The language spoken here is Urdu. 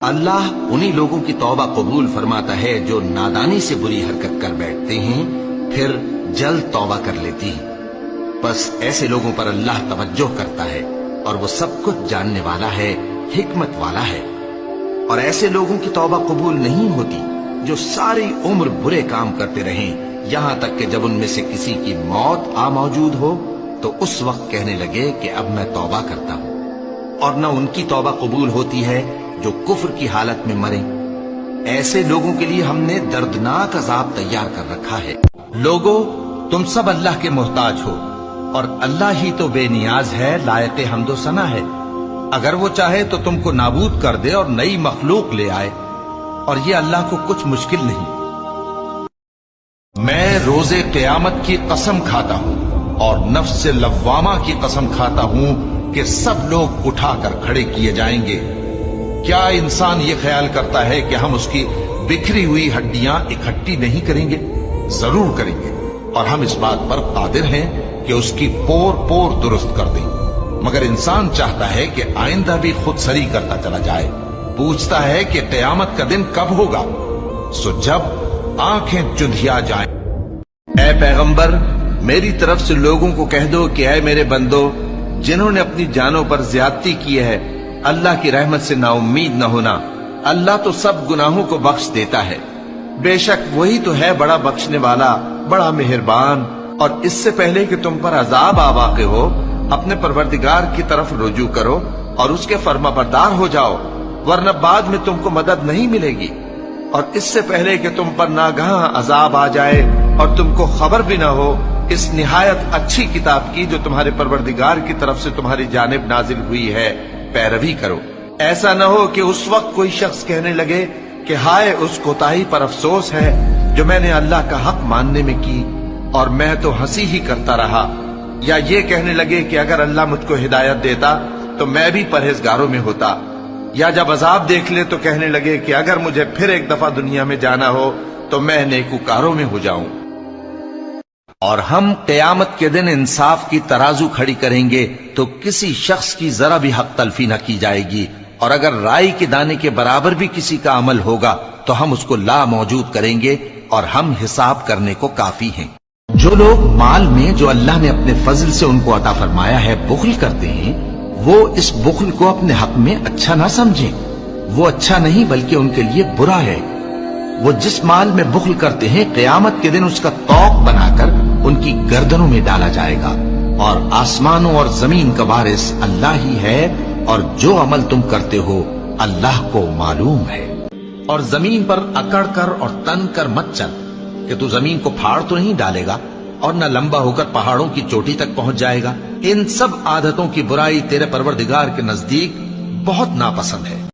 اللہ انہی لوگوں کی توبہ قبول فرماتا ہے جو نادانی سے بری حرکت کر بیٹھتے ہیں پھر جلد توبہ کر لیتی ہیں۔ بس ایسے لوگوں پر اللہ توجہ کرتا ہے اور وہ سب کچھ جاننے والا ہے، حکمت والا ہے۔ اور ایسے لوگوں کی توبہ قبول نہیں ہوتی جو ساری عمر برے کام کرتے رہیں یہاں تک کہ جب ان میں سے کسی کی موت آ موجود ہو تو اس وقت کہنے لگے کہ اب میں توبہ کرتا ہوں۔ اور نہ ان کی توبہ قبول ہوتی ہے جو کفر کی حالت میں مریں۔ ایسے لوگوں کے لیے ہم نے دردناک عذاب تیار کر رکھا ہے۔ لوگو، تم سب اللہ کے محتاج ہو اور اللہ ہی تو بے نیاز ہے، لائق حمد و ثنا ہے۔ اگر وہ چاہے تو تم کو نابود کر دے اور نئی مخلوق لے آئے، اور یہ اللہ کو کچھ مشکل نہیں۔ میں روز قیامت کی قسم کھاتا ہوں اور نفس لوامہ کی قسم کھاتا ہوں کہ سب لوگ اٹھا کر کھڑے کیے جائیں گے۔ کیا انسان یہ خیال کرتا ہے کہ ہم اس کی بکھری ہوئی ہڈیاں اکٹھی نہیں کریں گے؟ ضرور کریں گے، اور ہم اس بات پر قادر ہیں کہ اس کی پور پور درست کر دیں۔ مگر انسان چاہتا ہے کہ آئندہ بھی خود سری کرتا چلا جائے، پوچھتا ہے کہ قیامت کا دن کب ہوگا، سو جب آنکھیں چندھیا جائیں۔ اے پیغمبر، میری طرف سے لوگوں کو کہہ دو کہ اے میرے بندو، جنہوں نے اپنی جانوں پر زیادتی کی ہے، اللہ کی رحمت سے نا امید نہ ہونا۔ اللہ تو سب گناہوں کو بخش دیتا ہے، بے شک وہی تو ہے بڑا بخشنے والا، بڑا مہربان۔ اور اس سے پہلے کہ تم پر عذاب آ واقع ہو، اپنے پروردگار کی طرف رجوع کرو اور اس کے فرما بردار ہو جاؤ، ورنہ بعد میں تم کو مدد نہیں ملے گی۔ اور اس سے پہلے کہ تم پر ناگہاں عذاب آ جائے اور تم کو خبر بھی نہ ہو، اس نہایت اچھی کتاب کی جو تمہارے پروردگار کی طرف سے تمہاری جانب نازل ہوئی ہے پیروی کرو۔ ایسا نہ ہو کہ اس وقت کوئی شخص کہنے لگے کہ ہائے اس کوتاہی پر افسوس ہے جو میں نے اللہ کا حق ماننے میں کی، اور میں تو ہنسی ہی کرتا رہا۔ یا یہ کہنے لگے کہ اگر اللہ مجھ کو ہدایت دیتا تو میں بھی پرہیزگاروں میں ہوتا۔ یا جب عذاب دیکھ لے تو کہنے لگے کہ اگر مجھے پھر ایک دفعہ دنیا میں جانا ہو تو میں نیکوکاروں میں ہو جاؤں۔ اور ہم قیامت کے دن انصاف کی ترازو کھڑی کریں گے تو کسی شخص کی ذرا بھی حق تلفی نہ کی جائے گی، اور اگر رائی کے دانے کے برابر بھی کسی کا عمل ہوگا تو ہم اس کو لا موجود کریں گے، اور ہم حساب کرنے کو کافی ہیں۔ جو لوگ مال میں جو اللہ نے اپنے فضل سے ان کو عطا فرمایا ہے بخل کرتے ہیں، وہ اس بخل کو اپنے حق میں اچھا نہ سمجھیں۔ وہ اچھا نہیں بلکہ ان کے لیے برا ہے۔ وہ جس مال میں بخل کرتے ہیں قیامت کے دن اس کا طوق بنا کر ان کی گردنوں میں ڈالا جائے گا۔ اور آسمانوں اور زمین کا وارث اللہ ہی ہے، اور جو عمل تم کرتے ہو اللہ کو معلوم ہے۔ اور زمین پر اکڑ کر اور تن کر مت چل کہ تو زمین کو پھاڑ تو نہیں ڈالے گا اور نہ لمبا ہو کر پہاڑوں کی چوٹی تک پہنچ جائے گا۔ ان سب عادتوں کی برائی تیرے پروردگار کے نزدیک بہت ناپسند ہے۔